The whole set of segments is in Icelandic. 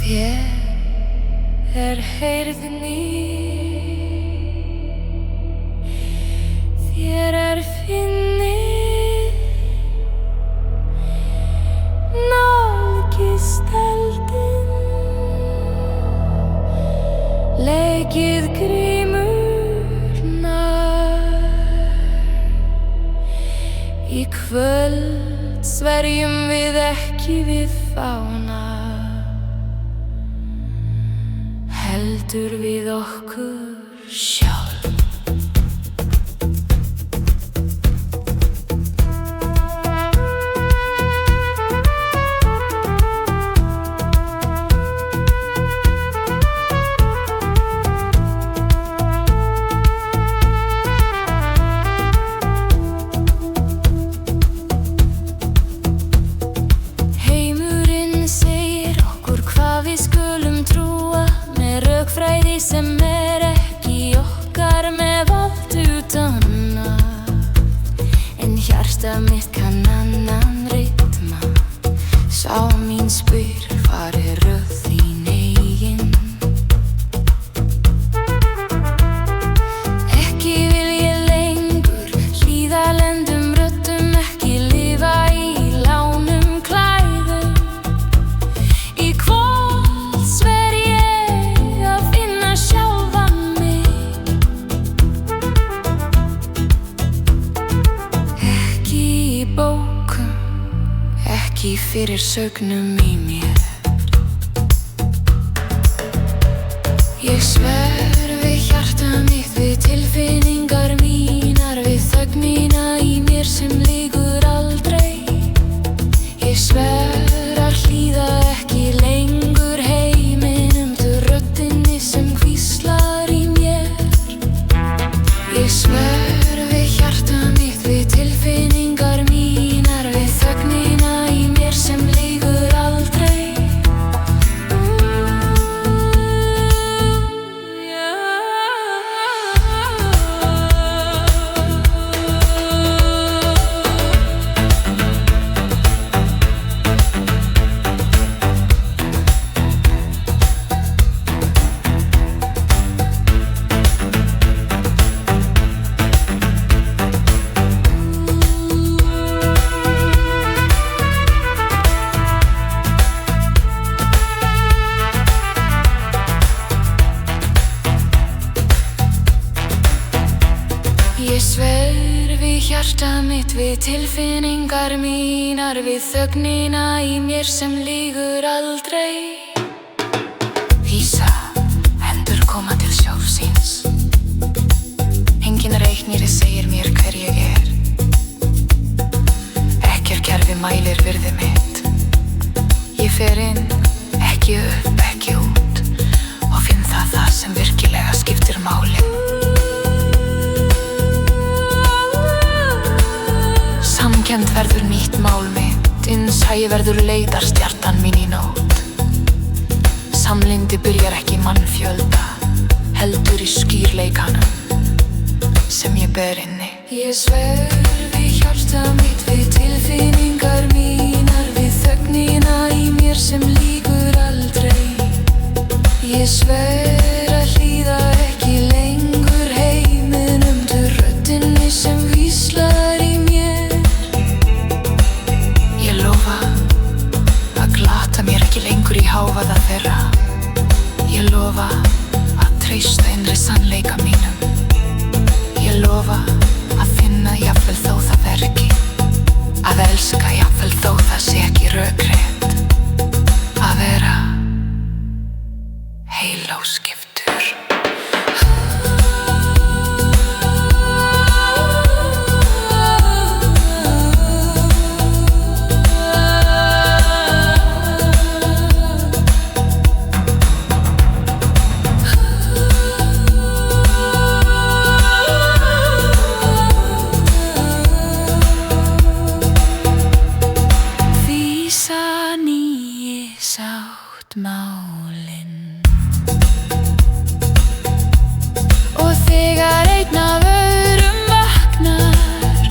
Þér heyrðni, þér finni, nálgist eldinn, leikið grímurnar. Í kvöld sverjum við ekki við fána, heldur við okkur sjálf. Heimurinn segir okkur hvað við skulum trúa, rökfræði sem ekki okkar með vald utanna. En hjarta mitt kann annan rytma. Sá mín spyr, hvar röð þín eigin? Ekki vil ég lengur hlýða lendum röddum, ekki lifa í lánum klæðum. Í kvöld sver ég að finna sjálfan mig. Ekki í bókum, ekki fyrir sögnum í mér. Ég sver við hjarta mitt, við tilfinningar mínar, við þögnina í mér sem lýgur aldrei. Ég sver að hlýða ekki lengur heiminum til röddinni sem hvíslar í mér. Ég sver við hjarta mitt, við tilfinningar mínar, við þögnina í mér sem lýgur aldrei. Ég sver við hjarta mitt, við tilfinningar mínar, við þögnina í mér sem lýgur aldrei. Vísa, hendur koma til sjálfsins. Enginn reikniri segir mér hver ég er. Ekkert kerfi mælir virði mitt. Ég fer inn, ekki upp, ekki út, og finn það sem virkilega skiptir máli. Samkennd verður nýtt mál mitt, innsæi verður leitarstjarnan mín í nótt. Samlyndi byrjar ekki í mannfjölda, heldur í skýrleikanum sem ég ber inni. Ég sver við hjarta mitt, við tilfinningar mínar, við þögnina í mér sem lýgur aldrei. Ég sver að hlýða ekki lengur heiminum til röddinni sem hvíslar í mér. Ég lofa að glata mér ekki lengur í hávaða þeirra. Ég lofa að treysta innri sannleika mínum. Ég lofa að finna jafnvel þó það verki, að elska jafnvel þó það sé ekki rökrétt, að vera heiláskiptur. Málin. Og þegar einn af öðrum vaknar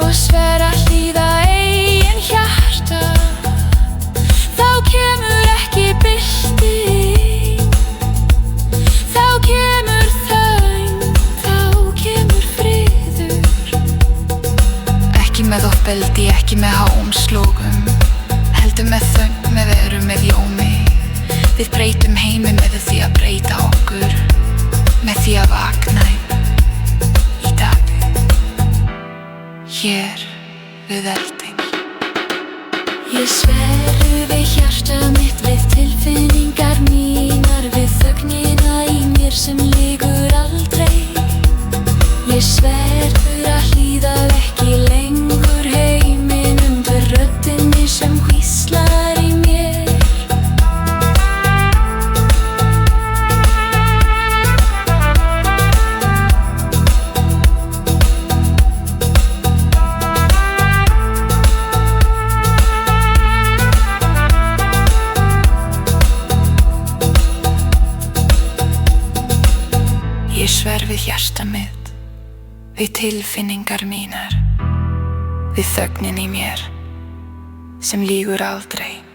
og sver að hlýða eigin hjarta, þá kemur ekki bylting. Því ekki með háum slógum, heldur með þögn, með veru, með jómi. Við breytum heimi með því að breyta okkur, með því að vakna í dag. Hér við eldinn. Ég sver við hjarta mitt, við tilfinningar mínar, við þögnina í mér sem lýgur aldrei. Ég sver að hlýða ekki lengur heiminum, við röddinni sem hvíslar í mér. Ég sver við hjarta mitt, við tilfinningar mínar, við þögnin í mér sem lýgur aldrei.